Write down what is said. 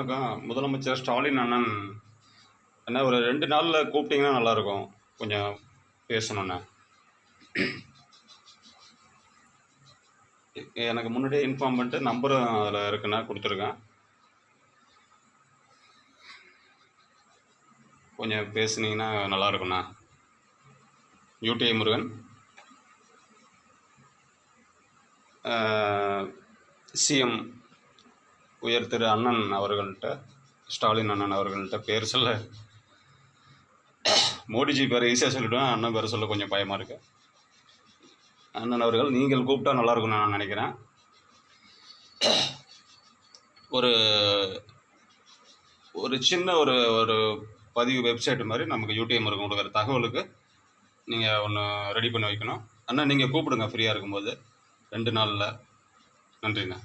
வணக்கம். முதலமைச்சர் ஸ்டாலின் அண்ணன் அண்ணா ஒரு 2 நாளில் கூப்பிட்டிங்கன்னா நல்லாயிருக்கும். கொஞ்சம் பேசணுண்ணே. எனக்கு முன்னாடியே இன்ஃபார்ம் பண்ணிட்டு நம்பரும் அதில் இருக்குண்ணா, கொடுத்துருக்கேன். கொஞ்சம் பேசுனீங்கன்னா நல்லாயிருக்குண்ணா. யூடிஐ முருகன், சிஎம் உயர் திரு அண்ணன் அவர்கள்ட்ட, ஸ்டாலின் அண்ணன் அவர்கள்ட்ட பேர் சொல்ல, மோடிஜி பேர் ஈஸியாக சொல்லிவிடுவேன், அண்ணன் பேர் சொல்ல கொஞ்சம் பயமாக இருக்கு. அண்ணன் அவர்கள், நீங்கள் கூப்பிட்டா நல்லாயிருக்கும்னு நான் நினைக்கிறேன். ஒரு சின்ன ஒரு பதிவு வெப்சைட் மாதிரி நமக்கு யூடிஐ முருகன் கொடுக்குற தகவலுக்கு நீங்கள் ஒன்று ரெடி பண்ணி வைக்கணும். அண்ணா நீங்கள் கூப்பிடுங்க ஃப்ரீயாக இருக்கும்போது 2 நாளில். நன்றிண்ணா.